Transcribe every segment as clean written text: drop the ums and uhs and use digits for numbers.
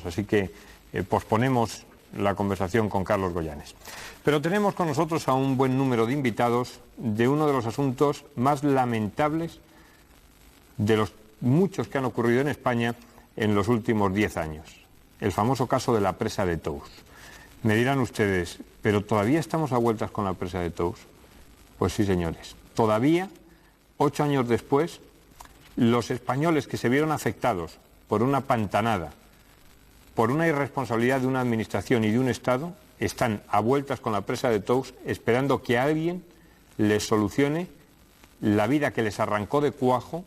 Así que posponemos la conversación con Carlos Goyanes. Pero tenemos con nosotros a un buen número de invitados de uno de los asuntos más lamentables de los muchos que han ocurrido en España en los últimos 10 años. El famoso caso de la presa de Tous. Me dirán ustedes, ¿pero todavía estamos a vueltas con la presa de Tous? Pues sí, señores. Todavía, 8 años después, los españoles que se vieron afectados por una pantanada, por una irresponsabilidad de una administración y de un Estado, están a vueltas con la presa de Tous esperando que alguien les solucione la vida que les arrancó de cuajo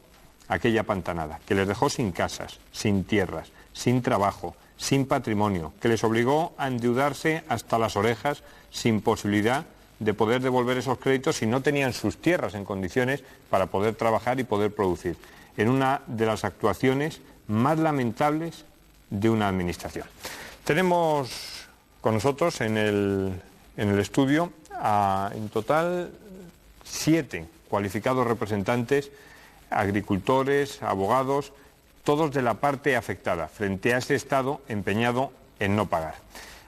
aquella pantanada, que les dejó sin casas, sin tierras, sin trabajo, sin patrimonio, que les obligó a endeudarse hasta las orejas sin posibilidad de poder devolver esos créditos si no tenían sus tierras en condiciones para poder trabajar y poder producir, en una de las actuaciones más lamentables de una administración. Tenemos con nosotros en el estudio en total 7 cualificados representantes, agricultores, abogados, todos de la parte afectada, frente a ese Estado empeñado en no pagar.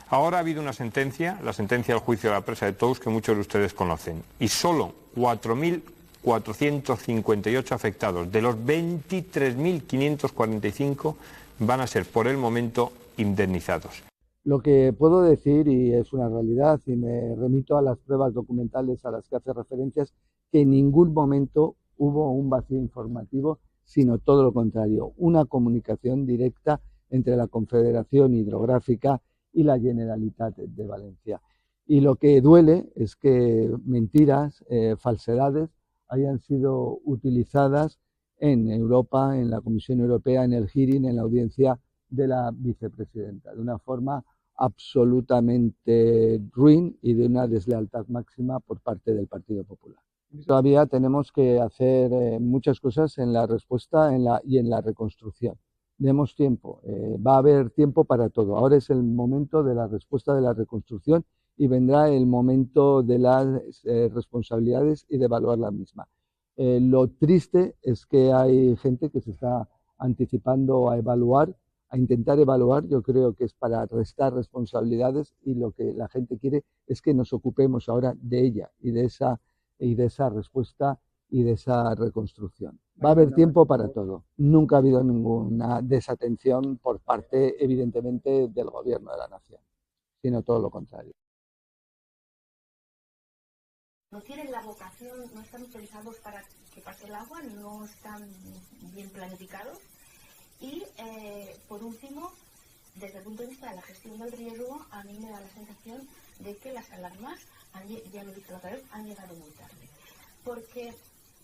Ahora ha habido una sentencia, la sentencia del juicio de la presa de Tous, que muchos de ustedes conocen, y solo 4.458 afectados de los 23.545 van a ser por el momento indemnizados. Lo que puedo decir, y es una realidad, y me remito a las pruebas documentales a las que hace referencias, que en ningún momento hubo un vacío informativo, sino todo lo contrario, una comunicación directa entre la Confederación Hidrográfica y la Generalitat de Valencia. Y lo que duele es que mentiras, falsedades, hayan sido utilizadas en Europa, en la Comisión Europea, en el hearing, en la audiencia de la vicepresidenta, de una forma absolutamente ruin y de una deslealtad máxima por parte del Partido Popular. Todavía tenemos que hacer muchas cosas en la respuesta y en la reconstrucción. Demos tiempo, va a haber tiempo para todo. Ahora es el momento de la respuesta, de la reconstrucción, y vendrá el momento de las responsabilidades y de evaluar la misma. Lo triste es que hay gente que se está anticipando a evaluar, a intentar evaluar. Yo creo que es para restar responsabilidades, y lo que la gente quiere es que nos ocupemos ahora de ella y de esa respuesta y de esa reconstrucción. Va a haber tiempo para todo. Nunca ha habido ninguna desatención por parte, evidentemente, del Gobierno de la Nación, sino todo lo contrario. No tienen la vocación, no están pensados para que pase el agua, no están bien planificados. Y, por último, desde el punto de vista de la gestión del riesgo, a mí me da la sensación de que las alarmas, ya lo dije la otra vez, han llegado muy tarde. Porque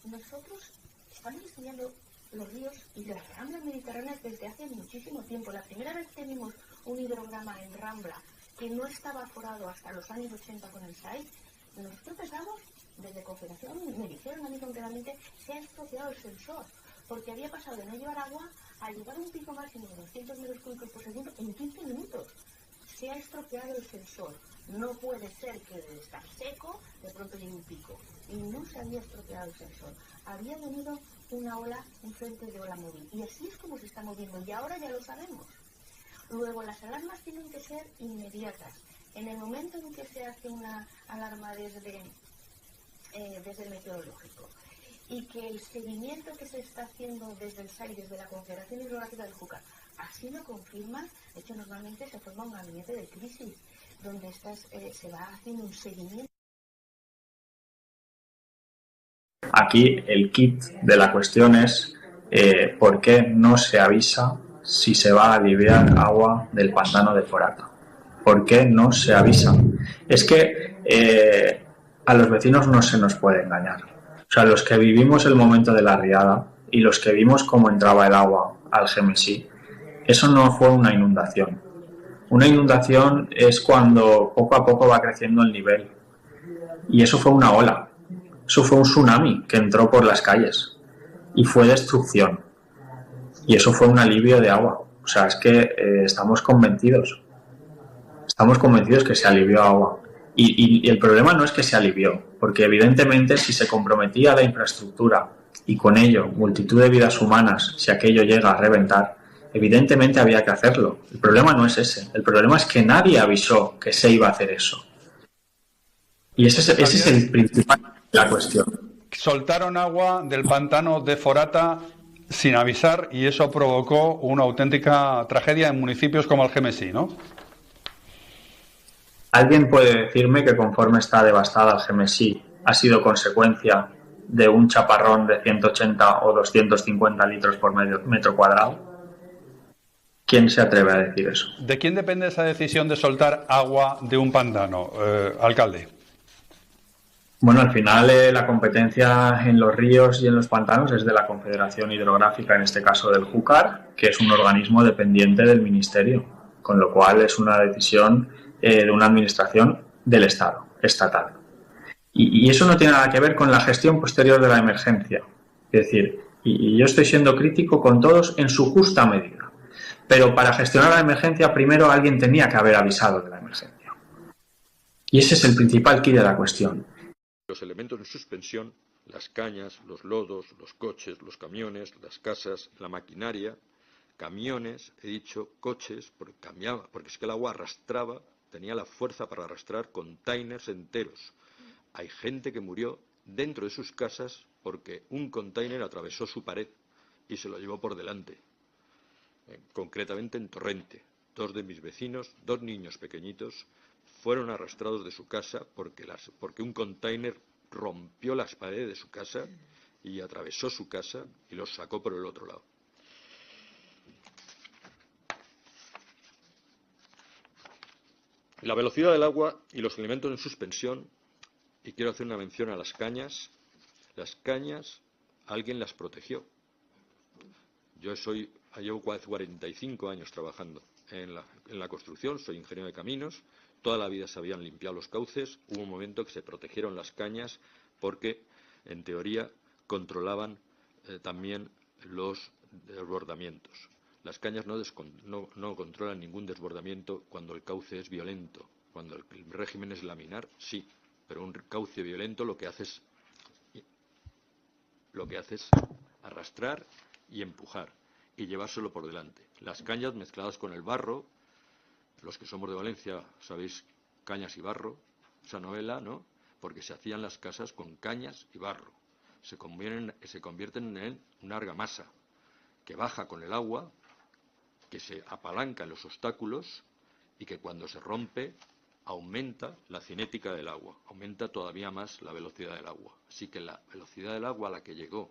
nosotros estamos estudiando los ríos y las ramblas mediterráneas desde hace muchísimo tiempo. La primera vez que vimos un hidrograma en rambla que no estaba aforado hasta los años 80 con el SAI, nosotros pensamos, desde Confederación, me dijeron a mí concretamente, se ha estropeado el sensor, porque había pasado de no llevar agua a llevar un pico máximo de 200 metros cúbicos por segundo en 15 minutos. Se ha estropeado el sensor. No puede ser que de estar seco de pronto llegue un pico. Y no se había estropeado el sensor. Había venido una ola, un frente de ola móvil. Y así es como se está moviendo. Y ahora ya lo sabemos. Luego, las alarmas tienen que ser inmediatas. En el momento en que se hace una alarma desde el meteorológico, y que el seguimiento que se está haciendo desde el SAI, desde la Confederación Hidrográfica del Júcar, así lo confirma. De hecho, normalmente se forma un gabinete de crisis, donde se va haciendo un seguimiento. Aquí el kit de la cuestión es ¿por qué no se avisa si se va a aliviar agua del pantano de Forata? ¿Por qué no se avisa? Es que a los vecinos no se nos puede engañar. O sea, los que vivimos el momento de la riada y los que vimos cómo entraba el agua al Gemesí, eso no fue una inundación. Una inundación es cuando poco a poco va creciendo el nivel. Y eso fue una ola. Eso fue un tsunami que entró por las calles. Y fue destrucción. Y eso fue un alivio de agua. O sea, es que estamos convencidos. Estamos convencidos que se alivió agua. Y el problema no es que se alivió, porque evidentemente si se comprometía la infraestructura y con ello multitud de vidas humanas, si aquello llega a reventar, Evidentemente había que hacerlo. El problema no es ese. El problema es que nadie avisó que se iba a hacer eso. Y ese es el principal de la cuestión. Soltaron agua del pantano de Forata sin avisar y eso provocó una auténtica tragedia en municipios como Algemesí, ¿no? ¿Alguien puede decirme que conforme está devastada Algemesí ha sido consecuencia de un chaparrón de 180 o 250 litros por metro cuadrado? ¿Quién se atreve a decir eso? ¿De quién depende esa decisión de soltar agua de un pantano, alcalde? Bueno, al final la competencia en los ríos y en los pantanos es de la Confederación Hidrográfica, en este caso del Júcar, que es un organismo dependiente del Ministerio, con lo cual es una decisión de una administración del Estado, estatal. Y eso no tiene nada que ver con la gestión posterior de la emergencia. Es decir, y yo estoy siendo crítico con todos en su justa medida, pero para gestionar la emergencia primero alguien tenía que haber avisado de la emergencia. Y ese es el principal quid de la cuestión. Los elementos en suspensión, las cañas, los lodos, los coches, los camiones, las casas, la maquinaria, camiones, he dicho coches, porque cambiaba, porque es que el agua arrastraba, tenía la fuerza para arrastrar containers enteros. Hay gente que murió dentro de sus casas porque un container atravesó su pared y se lo llevó por delante. Concretamente en Torrente, 2 de mis vecinos, 2 niños pequeñitos, fueron arrastrados de su casa porque un container rompió las paredes de su casa y atravesó su casa y los sacó por el otro lado. La velocidad del agua y los elementos en suspensión, y quiero hacer una mención a las cañas. Las cañas, alguien las protegió. Llevo 45 años trabajando en la construcción, soy ingeniero de caminos. Toda la vida se habían limpiado los cauces. Hubo un momento que se protegieron las cañas porque, en teoría, controlaban también los desbordamientos. Las cañas no controlan ningún desbordamiento cuando el cauce es violento. Cuando el régimen es laminar, sí, pero un cauce violento lo que hace es arrastrar y empujar y llevárselo por delante. Las cañas mezcladas con el barro, los que somos de Valencia sabéis Cañas y barro, esa novela, ¿no? Porque se hacían las casas con cañas y barro. Se convierten en una argamasa que baja con el agua, que se apalanca en los obstáculos y que cuando se rompe aumenta la cinética del agua, aumenta todavía más la velocidad del agua. Así que la velocidad del agua a la que llegó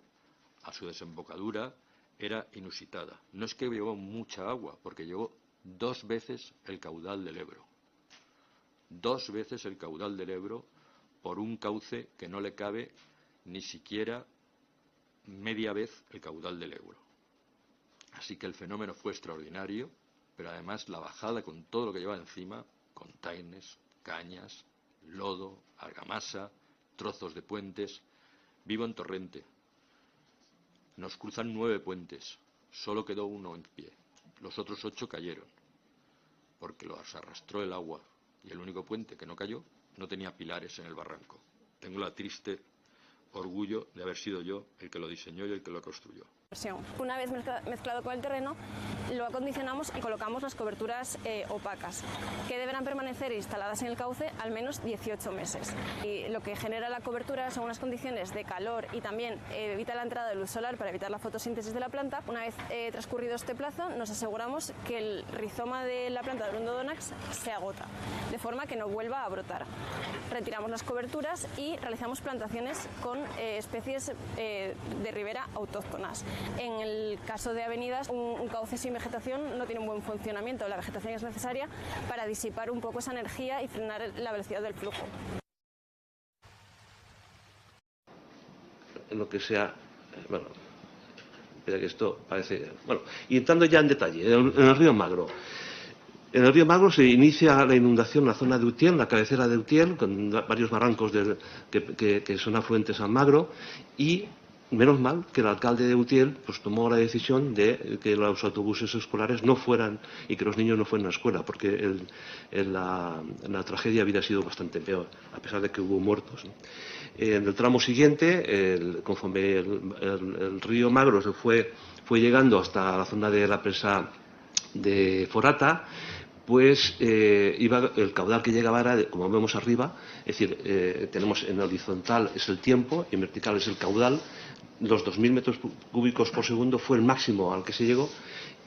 a su desembocadura era inusitada. No es que llevó mucha agua, porque llevó 2 veces el caudal del Ebro. 2 veces el caudal del Ebro por un cauce que no le cabe ni siquiera media vez el caudal del Ebro. Así que el fenómeno fue extraordinario, pero además la bajada con todo lo que lleva encima, containers, cañas, lodo, argamasa, trozos de puentes. Vivo en Torrente. Nos cruzan 9 puentes, solo quedó 1 en pie. Los otros 8 cayeron, porque los arrastró el agua, y el único puente que no cayó no tenía pilares en el barranco. Tengo la triste orgullo de haber sido yo el que lo diseñó y el que lo construyó. Una vez mezclado con el terreno, lo acondicionamos y colocamos las coberturas opacas, que deberán permanecer instaladas en el cauce al menos 18 meses. Y lo que genera la cobertura son unas condiciones de calor y también evita la entrada de luz solar para evitar la fotosíntesis de la planta. Una vez transcurrido este plazo, nos aseguramos que el rizoma de la planta de Brundodonax se agota, de forma que no vuelva a brotar. Retiramos las coberturas y realizamos plantaciones con especies de ribera autóctonas. En el caso de avenidas, un cauce sin vegetación no tiene un buen funcionamiento. La vegetación es necesaria para disipar un poco esa energía y frenar la velocidad del flujo. En lo que sea, bueno, espera que esto parece, bueno, y entrando ya en detalle, en el río Magro. En el río Magro se inicia la inundación en la zona de Utiel, la cabecera de Utiel, con varios barrancos que son afluentes al Magro, y menos mal que el alcalde de Utiel pues tomó la decisión de que los autobuses escolares no fueran y que los niños no fueran a la escuela, porque la tragedia habría sido bastante peor, a pesar de que hubo muertos, ¿no? En el tramo siguiente, conforme el río Magro fue llegando hasta la zona de la presa de Forata, pues el caudal que llegaba era, como vemos arriba, es decir, tenemos en horizontal es el tiempo y en vertical es el caudal. Los 2.000 metros cúbicos por segundo fue el máximo al que se llegó,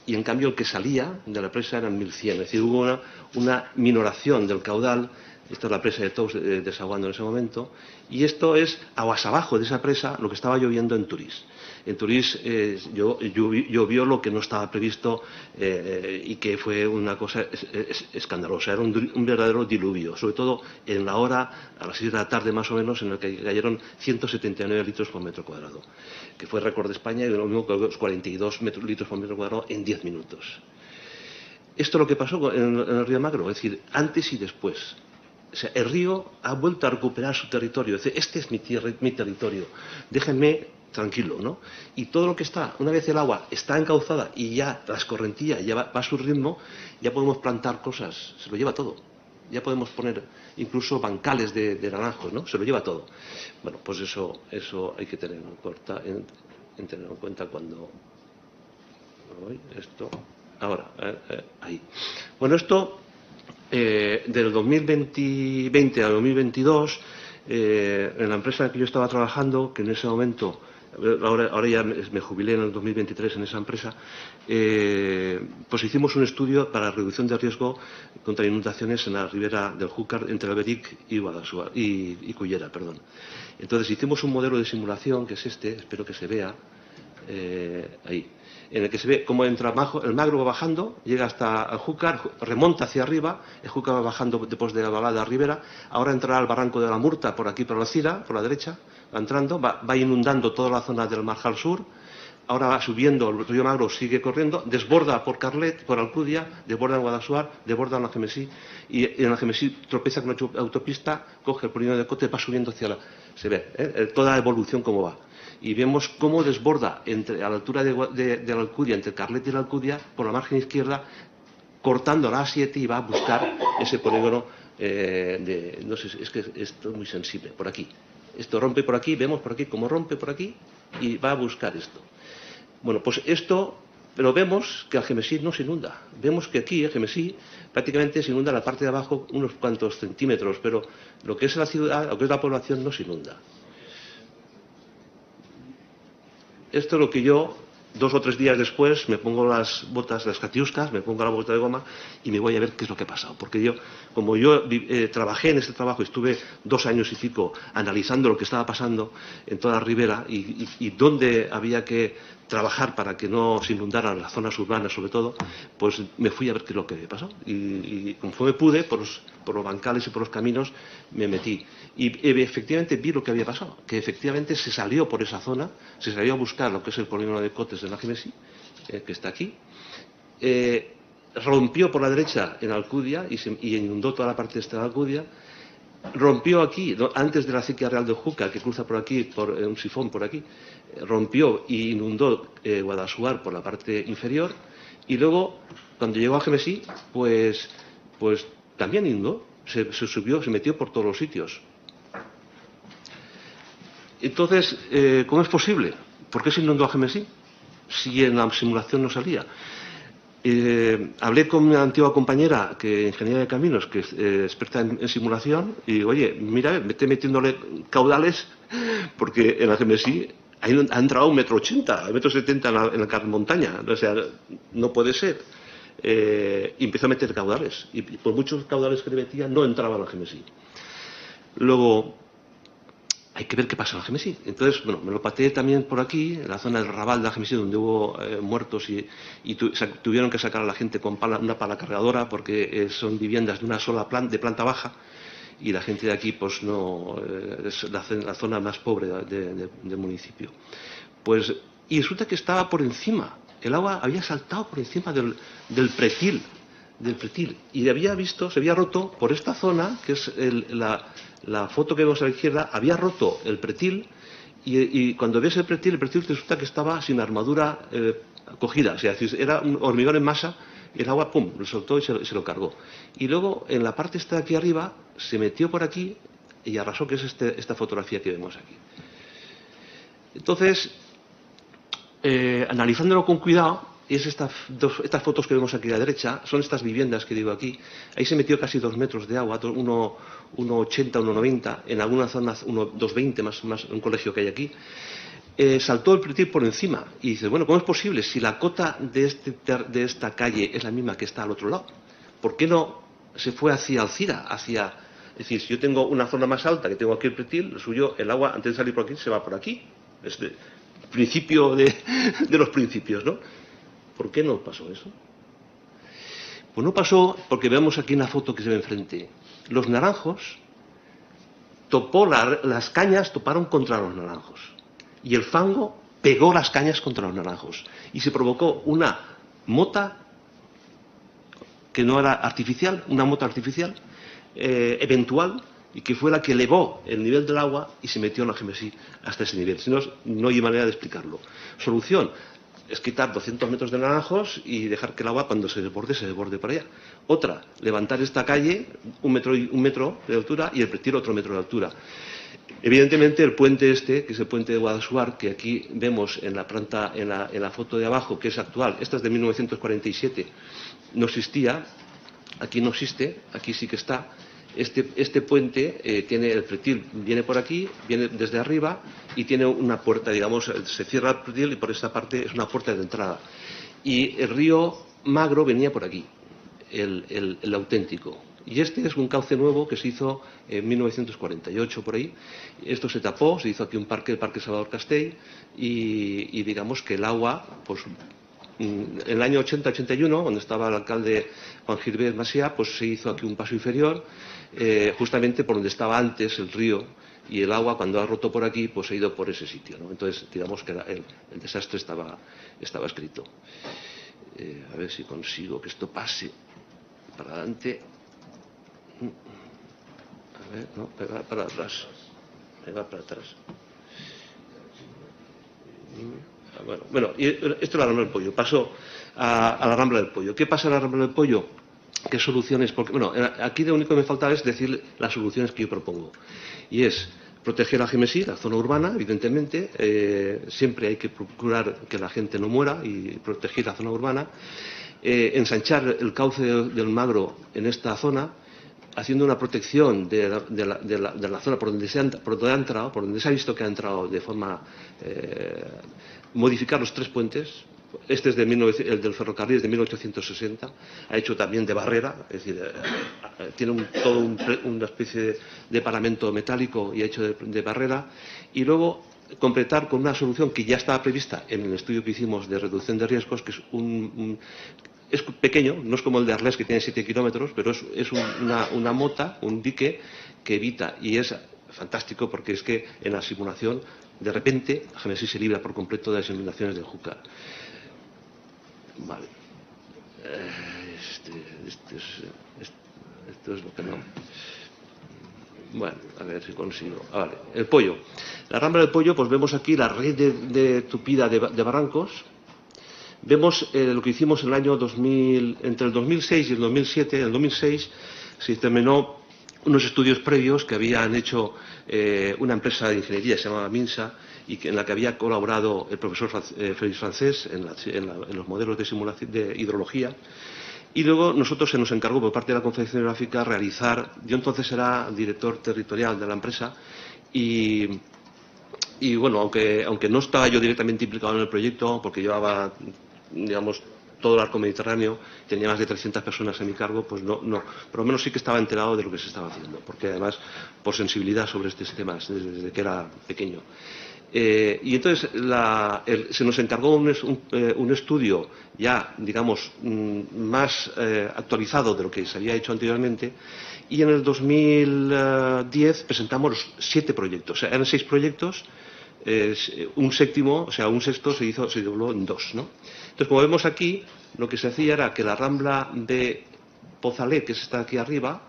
y en cambio el que salía de la presa eran 1.100, es decir, hubo una minoración del caudal. Esta es la presa de Tous desaguando en ese momento, y esto es aguas abajo de esa presa lo que estaba lloviendo en Turís. En Turís llovió lo que no estaba previsto y que fue una cosa escandalosa. Era un verdadero diluvio, sobre todo en la hora, a las 6 de la tarde más o menos, en el que cayeron 179 litros por metro cuadrado, que fue récord de España, y lo mismo que los 42 litros por metro cuadrado en 10 minutos. Esto es lo que pasó en el río Magro, es decir, antes y después. O sea, el río ha vuelto a recuperar su territorio. Es decir, este es mi tierra, mi territorio. Déjenme tranquilo, ¿no? Y todo lo que está, una vez el agua está encauzada y ya la escorrentía ya va a su ritmo, ya podemos plantar cosas, se lo lleva todo. Ya podemos poner incluso bancales de naranjos, ¿no? Se lo lleva todo. Bueno, pues eso hay que tener en cuenta cuando... Esto... Ahora, ahí. Bueno, esto... del 2020 al 2022, en la empresa en la que yo estaba trabajando, que en ese momento, ahora ya me jubilé en el 2023 en esa empresa, pues hicimos un estudio para reducción de riesgo contra inundaciones en la ribera del Júcar, entre Alberic y Guadassuar, y Cullera, perdón. Entonces hicimos un modelo de simulación, que es este, espero que se vea, ahí, en el que se ve cómo entra el Magro, va bajando, llega hasta el Júcar, remonta hacia arriba, el Júcar va bajando después de la balada ribera, ahora entrará al barranco de la Murta, por aquí por la Cira, por la derecha, va entrando, va inundando toda la zona del Marjal Sur, ahora va subiendo, el río Magro sigue corriendo, desborda por Carlet, por Alcudia, desborda en Guadassuar, desborda en Algemesí, y en Algemesí tropeza con la autopista, coge el polígono de Cote, va subiendo hacia se ve, toda la evolución cómo va. Y vemos cómo desborda a la altura de la Alcudia, entre Carlet y la Alcudia, por la margen izquierda, cortando la A7 y va a buscar ese polígono no sé, es que esto es muy sensible, por aquí. Esto rompe por aquí, vemos por aquí cómo rompe por aquí y va a buscar esto. Bueno, pues esto, pero vemos que Algemesí no se inunda. Vemos que aquí, Algemesí, prácticamente se inunda la parte de abajo unos cuantos centímetros, pero lo que es la ciudad, lo que es la población, no se inunda. Esto es lo que yo, 2 o 3 días después, me pongo las botas, las catiuscas, me pongo la bota de goma y me voy a ver qué es lo que ha pasado. Porque yo, como yo trabajé en este trabajo, estuve 2 años y pico analizando lo que estaba pasando en toda la ribera y dónde había que trabajar para que no se inundaran las zonas urbanas, sobre todo, pues me fui a ver qué es lo que había pasado. Y conforme pude, por los bancales y por los caminos, me metí. Y efectivamente vi lo que había pasado, que efectivamente se salió por esa zona, se salió a buscar lo que es el polígono de Cotes de la Algemesí, que está aquí, rompió por la derecha en Alcudia y inundó toda la parte esta de Alcudia, rompió aquí, antes de la acequia real de Júcar, que cruza por aquí, por un sifón por aquí, rompió y inundó Guadassuar por la parte inferior, y luego, cuando llegó a Algemesí, pues también inundó, se subió, se metió por todos los sitios. Entonces, ¿cómo es posible? ¿Por qué se inundó Algemesí? Si en la simulación no salía. Hablé con una antigua compañera, que ingeniera de caminos, que es experta en simulación, y digo, oye, mira, vete metiéndole caudales, porque en Algemesí ha entrado 1,80 m, 1,70 m en la montaña. O sea, no puede ser. Y empezó a meter caudales. Y por muchos caudales que le metía, no entraba en Algemesí. Luego, hay que ver qué pasa en Algemesí. Entonces, bueno, me lo pateé también por aquí, en la zona del Raval de Algemesí, donde hubo muertos y tuvieron que sacar a la gente con una pala cargadora, porque son viviendas de una sola de planta baja, y la gente de aquí, pues no, es la zona más pobre del municipio. Pues, y resulta que estaba por encima, el agua había saltado por encima del pretil, y se había roto por esta zona, que es la foto que vemos a la izquierda, había roto el pretil Y cuando ves el pretil resulta que estaba sin armadura cogida, o sea, era un hormigón en masa, el agua, pum, lo soltó y se lo cargó. Y luego, en la parte esta de aquí arriba, se metió por aquí y arrasó, que es esta fotografía que vemos aquí. Entonces, analizándolo con cuidado, es estas fotos que vemos aquí a la derecha, son estas viviendas que digo aquí. Ahí se metió casi 2 metros de agua, 1,80, 1,90, en algunas zonas 2,20 más un colegio que hay aquí. Saltó el pretil por encima y dice, bueno, ¿cómo es posible? Si la cota de esta calle es la misma que está al otro lado, ¿por qué no se fue hacia Alcira? Es decir, si yo tengo una zona más alta, que tengo aquí el pretil, lo suyo, el agua, antes de salir por aquí, se va por aquí. Es el principio de los principios, ¿no? ¿Por qué no pasó eso? Pues no pasó porque vemos aquí en la foto que se ve enfrente. Los naranjos las cañas toparon contra los naranjos. Y el fango pegó las cañas contra los naranjos. Y se provocó una mota que no era artificial, una mota artificial, eventual, y que fue la que elevó el nivel del agua y se metió en la Gemesí hasta ese nivel. Si no, no hay manera de explicarlo. Solución es quitar 200 metros de naranjos y dejar que el agua, cuando se desborde para allá. Otra, levantar esta calle un metro de altura y el pretil otro metro de altura. Evidentemente el puente que es el puente de Guadassuar, que aquí vemos en la foto de abajo, que es actual, esta es de 1947, no existía, aquí no existe, aquí sí que está. Este puente tiene el pretil, viene por aquí, viene desde arriba y tiene una puerta, digamos, se cierra el pretil y por esta parte es una puerta de entrada. Y el río Magro venía por aquí, el auténtico. Y este es un cauce nuevo que se hizo en 1948 por ahí. Esto se tapó, se hizo aquí un parque, el Parque Salvador Castell, y digamos que el agua, pues en el año 80-81, cuando estaba el alcalde Juan Gilbert Macià, pues se hizo aquí un paso inferior, justamente por donde estaba antes el río, y el agua, cuando ha roto por aquí, pues ha ido por ese sitio, ¿no? Entonces, digamos que el desastre estaba escrito. A ver si consigo que esto pase para adelante. A ver, no, me va para atrás. Bueno, y esto es la Rambla del Pollo. Paso a la Rambla del Pollo. ¿Qué pasa en la Rambla del Pollo? ¿Qué soluciones? Porque, bueno, aquí lo único que me falta es decir las soluciones que yo propongo. Y es proteger a Gemesí, la zona urbana, evidentemente. Siempre hay que procurar que la gente no muera y proteger la zona urbana. Ensanchar el cauce del Magro en esta zona, haciendo una protección de la zona por donde ha entrado, por donde se ha visto que ha entrado de forma... modificar los 3 puentes. Este es el del ferrocarril, es de 1860, ha hecho también de barrera, es decir, tiene una especie de paramento metálico y ha hecho de barrera, y luego completar con una solución que ya estaba prevista en el estudio que hicimos de reducción de riesgos, que es es pequeño, no es como el de Arles, que tiene 7 kilómetros, pero es una mota, un dique que evita, y es fantástico porque es que en la simulación, de repente, Gemesí se libra por completo de las inundaciones del Júcar. Vale. Esto es lo que no... Bueno, a ver si consigo. Vale, el Pollo. La Rambla del Pollo, pues vemos aquí la red de tupida de barrancos. Vemos lo que hicimos en el año 2000, entre el 2006 y el 2007. En el 2006 se terminó unos estudios previos que habían hecho una empresa de ingeniería, se llamaba Minsa, y en la que había colaborado el profesor Félix Francés en los modelos de simulación de hidrología. Y luego nosotros se nos encargó por parte de la Confederación Hidrográfica realizar, yo entonces era director territorial de la empresa, y bueno, aunque no estaba yo directamente implicado en el proyecto, porque llevaba, digamos, todo el arco mediterráneo, tenía más de 300 personas a mi cargo, pues no, por lo menos sí que estaba enterado de lo que se estaba haciendo, porque además por sensibilidad sobre estos temas desde que era pequeño. Y entonces se nos encargó un estudio ya, digamos, más actualizado de lo que se había hecho anteriormente, y en el 2010 presentamos los 7 proyectos. O sea, eran 6 proyectos, un sexto se dobló en 2, ¿no? Entonces, como vemos aquí, lo que se hacía era que la Rambla de Pozalet, que está aquí arriba,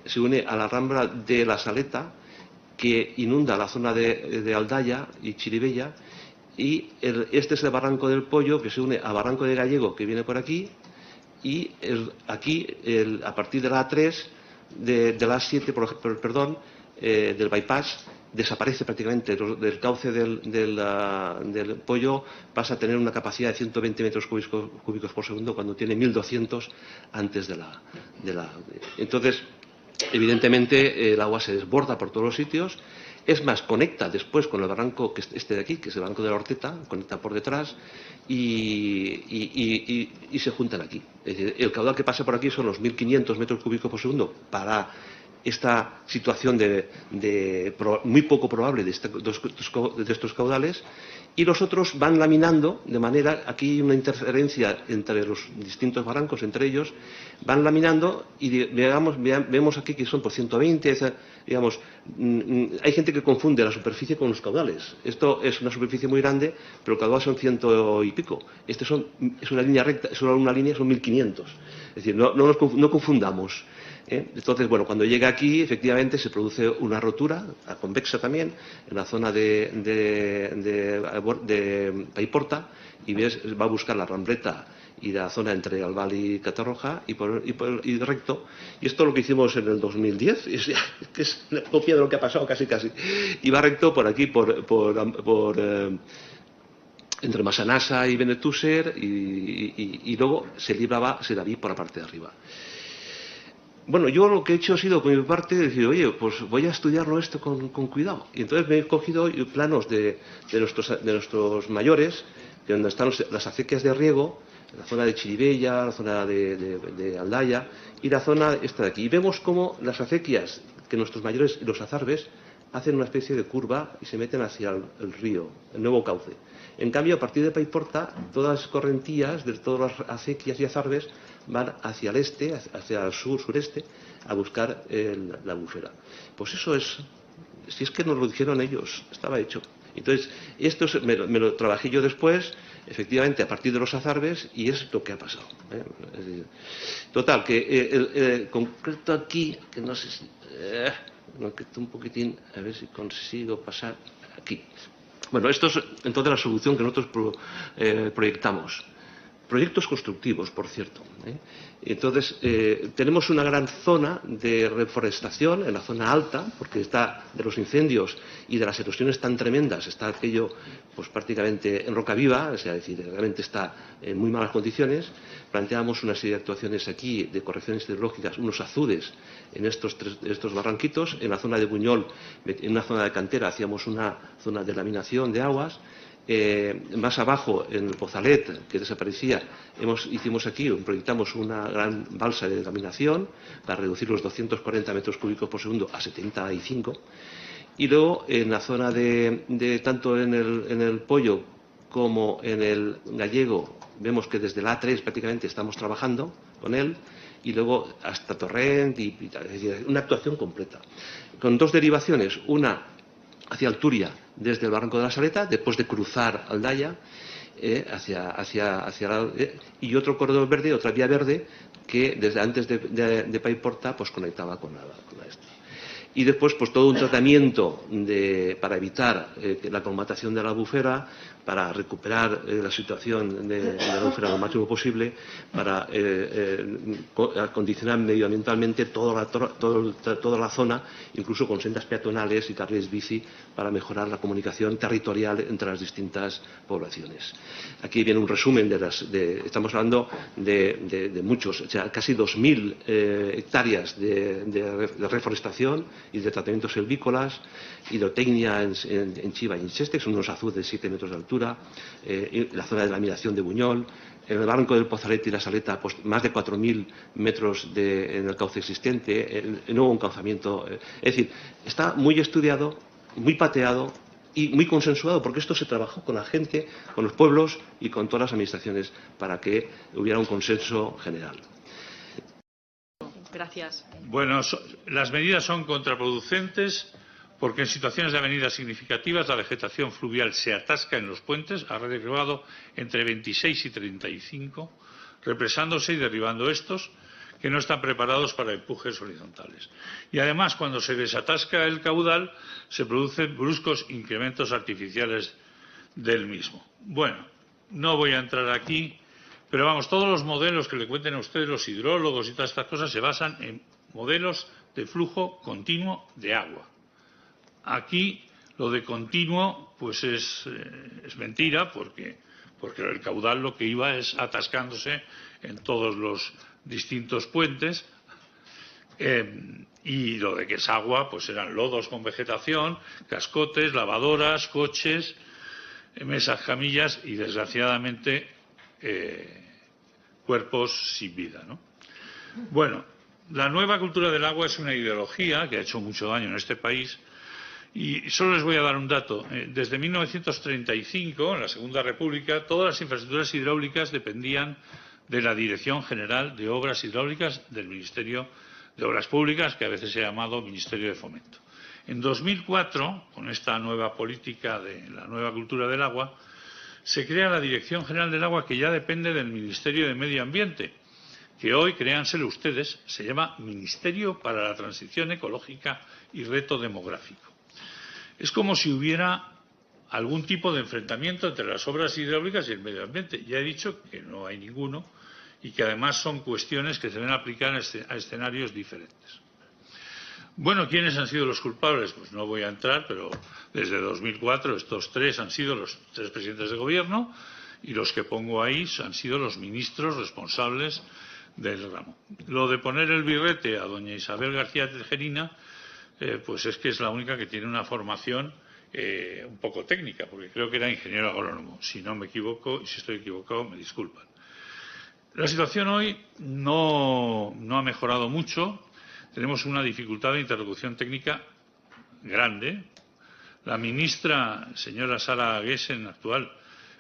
se une a la Rambla de La Saleta, que inunda la zona de Aldaya y Chiribella, y este es el Barranco del Pollo, que se une a Barranco de Gallego, que viene por aquí, y aquí, a partir de la A3, de la A7, del bypass, desaparece prácticamente del cauce del Pollo, pasa a tener una capacidad de 120 metros cúbicos por segundo cuando tiene 1200 antes de la. Entonces, evidentemente, el agua se desborda por todos los sitios. Es más, conecta después con el barranco que de aquí, que es el barranco de la Horteta, conecta por detrás y se juntan aquí. Es decir, el caudal que pasa por aquí son los 1.500 metros cúbicos por segundo para esta situación muy poco probable de estos caudales, y los otros van laminando de manera, aquí hay una interferencia entre los distintos barrancos, entre ellos, van laminando y vemos aquí que son por 120, digamos, hay gente que confunde la superficie con los caudales. Esto es una superficie muy grande, pero el caudal son 100 y pico. Es una línea recta, es solo una línea, son 1.500. Es decir, no confundamos. Entonces, bueno, cuando llega aquí, efectivamente, se produce una rotura, convexa también, en la zona de Paiporta, y va a buscar la Rambleta y la zona entre Albal y Catarroja y recto. Y esto es lo que hicimos en el 2010, que es una copia de lo que ha pasado casi. Y va recto por aquí, entre Massanassa y Benetúser, y luego se libraba Sedaví por la parte de arriba. Bueno, yo lo que he hecho ha sido, por mi parte, decir, oye, pues voy a estudiarlo esto con cuidado. Y entonces me he cogido planos de nuestros mayores, donde están las acequias de riego, la zona de Chiribella, la zona de Aldaya y la zona esta de aquí. Y vemos cómo las acequias, que nuestros mayores y los azarbes, hacen una especie de curva y se meten hacia el río, el nuevo cauce. En cambio, a partir de Paiporta, todas las correntías de todas las acequias y azarbes van hacia el este, hacia el sureste, a buscar la bufera. Pues eso es, si es que nos lo dijeron ellos, estaba hecho. Entonces, esto me lo trabajé yo después, efectivamente, a partir de los azarbes, y es lo que ha pasado. Total, que el concreto aquí, que no sé si... concreto un poquitín, a ver si consigo pasar aquí. Bueno, esto es entonces la solución que nosotros proyectamos. Proyectos constructivos, por cierto. Entonces, tenemos una gran zona de reforestación en la zona alta, porque está de los incendios y de las erosiones tan tremendas, está aquello pues prácticamente en roca viva, o sea, decir, realmente está en muy malas condiciones. Planteamos una serie de actuaciones aquí de correcciones hidrológicas, unos azudes en estos barranquitos. En la zona de Buñol, en una zona de cantera, hacíamos una zona de laminación de aguas. Más abajo, en el Pozalet, que desaparecía, proyectamos una gran balsa de laminación para reducir los 240 metros cúbicos por segundo a 75. Y luego, en la zona tanto en el Pollo como en el Gallego, vemos que desde la A3 prácticamente estamos trabajando con él, y luego hasta Torrent, es decir, una actuación completa. Con dos derivaciones, una hacia Alturia, desde el Barranco de la Saleta, después de cruzar Aldaya, y otro corredor verde, otra vía verde, que desde antes de Paiporta pues conectaba con la esta. Y después pues todo un tratamiento para evitar la colmatación de la bufera, para recuperar la situación de la bufera lo máximo posible, para acondicionar medioambientalmente toda la zona, incluso con sendas peatonales y carriles bici, para mejorar la comunicación territorial entre las distintas poblaciones. Aquí viene un resumen estamos hablando de muchos, o sea, casi 2.000 hectáreas de reforestación y de tratamientos silvícolas, hidrotecnia en Chiva y en Cheste, que son unos azudes de 7 metros de altura, la zona de laminación de Buñol, en el barranco del Pozalet y la Saleta, pues más de 4.000 metros en el cauce existente, el nuevo encauzamiento. Es decir, está muy estudiado, muy pateado y muy consensuado, porque esto se trabajó con la gente, con los pueblos y con todas las administraciones para que hubiera un consenso general. Gracias. Bueno, las medidas son contraproducentes porque en situaciones de avenidas significativas la vegetación fluvial se atasca en los puentes a red elevado entre 26 y 35, represándose y derribando estos, que no están preparados para empujes horizontales. Y además, cuando se desatasca el caudal, se producen bruscos incrementos artificiales del mismo. Bueno, no voy a entrar aquí, pero vamos, todos los modelos que le cuenten a ustedes los hidrólogos y todas estas cosas se basan en modelos de flujo continuo de agua. Aquí lo de continuo pues es mentira porque el caudal lo que iba es atascándose en todos los distintos puentes y lo de que es agua pues eran lodos con vegetación, cascotes, lavadoras, coches, mesas, camillas y desgraciadamente cuerpos sin vida, ¿no? Bueno, la nueva cultura del agua es una ideología que ha hecho mucho daño en este país. Y solo les voy a dar un dato. Desde 1935, en la Segunda República, todas las infraestructuras hidráulicas dependían de la Dirección General de Obras Hidráulicas del Ministerio de Obras Públicas, que a veces se ha llamado Ministerio de Fomento. En 2004, con esta nueva política de la nueva cultura del agua, se crea la Dirección General del Agua, que ya depende del Ministerio de Medio Ambiente, que hoy, créanselo ustedes, se llama Ministerio para la Transición Ecológica y Reto Demográfico. Es como si hubiera algún tipo de enfrentamiento entre las obras hidráulicas y el medio ambiente. Ya he dicho que no hay ninguno y que además son cuestiones que se deben aplicar a escenarios diferentes. Bueno, ¿quiénes han sido los culpables? Pues no voy a entrar, pero desde 2004 estos tres han sido los tres presidentes de gobierno y los que pongo ahí han sido los ministros responsables del ramo. Lo de poner el birrete a doña Isabel García Tejerina pues es que es la única que tiene una formación un poco técnica, porque creo que era ingeniero agrónomo. Si no me equivoco, y si estoy equivocado, me disculpan. La situación hoy no ha mejorado mucho. Tenemos una dificultad de interlocución técnica grande. La ministra, señora Sara Gessen, actual,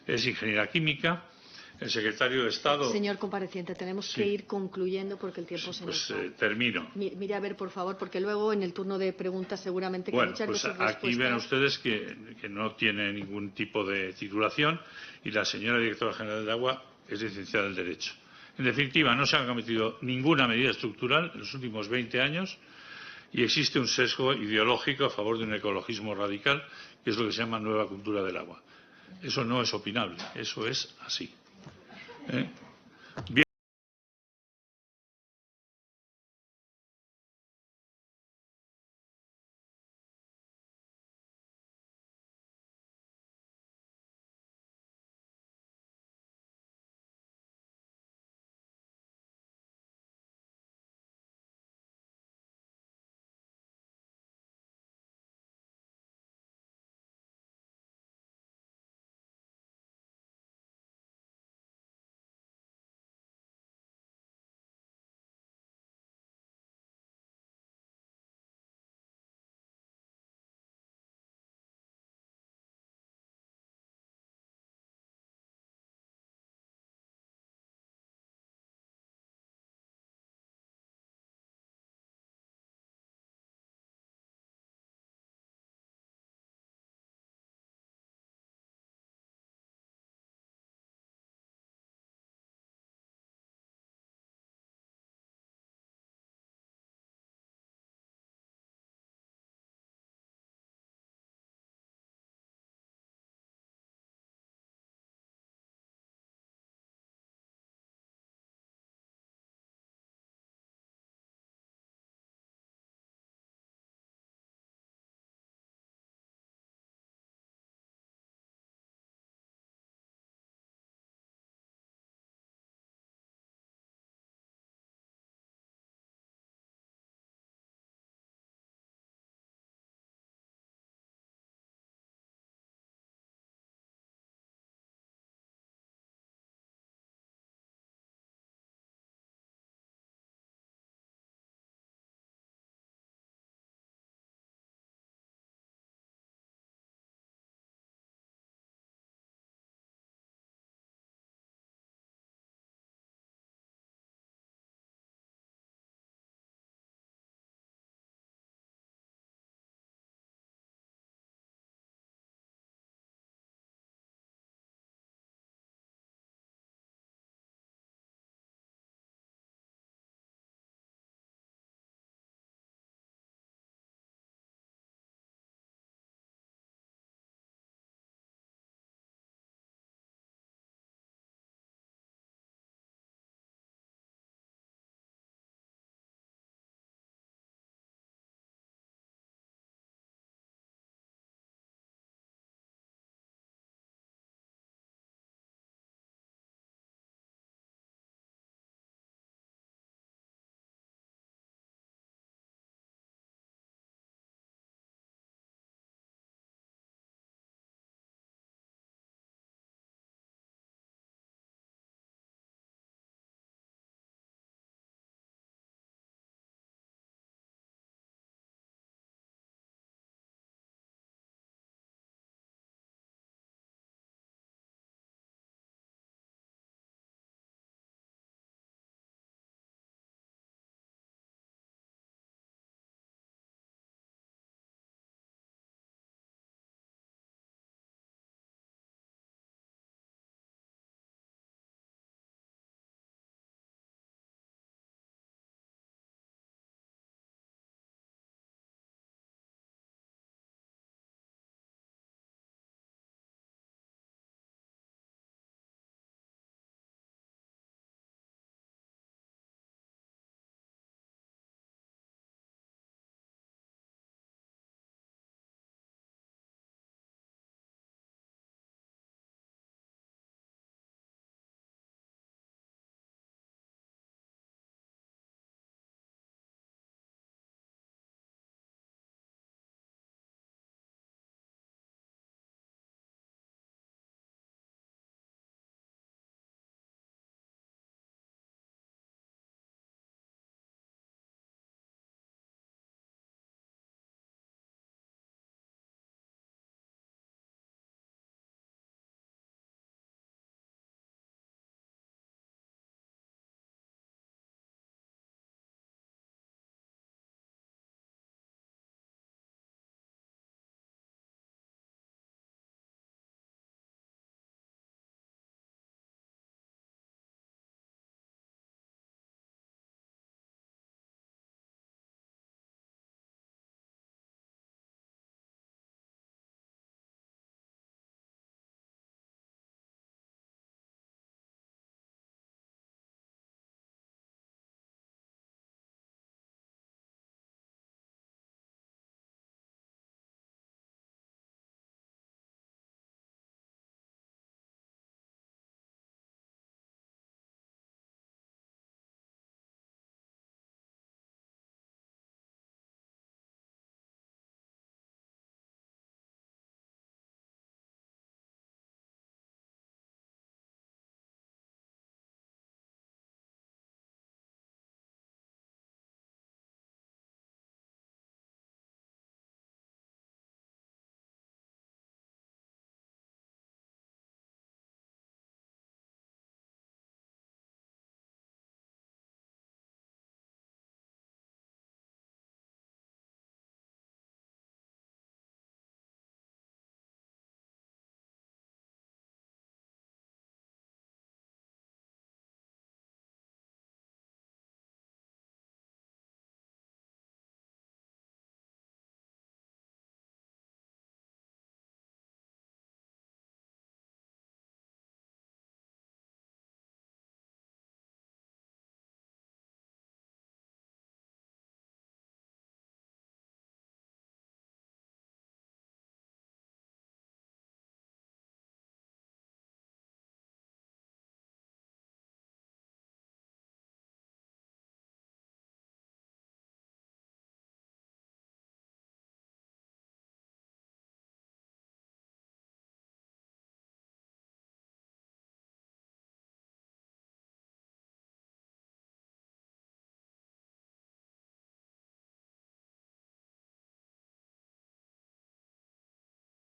es ingeniera química. El secretario de Estado... Señor compareciente, tenemos que ir concluyendo porque el tiempo se nos va. Termino. Mire a ver, por favor, porque luego en el turno de preguntas seguramente que muchas de sus respuestas... Aquí ven ustedes que no tiene ningún tipo de titulación y la señora directora general de Agua es licenciada en Derecho. En definitiva, no se ha cometido ninguna medida estructural en los últimos 20 años y existe un sesgo ideológico a favor de un ecologismo radical, que es lo que se llama nueva cultura del agua. Eso no es opinable, eso es así. Bien.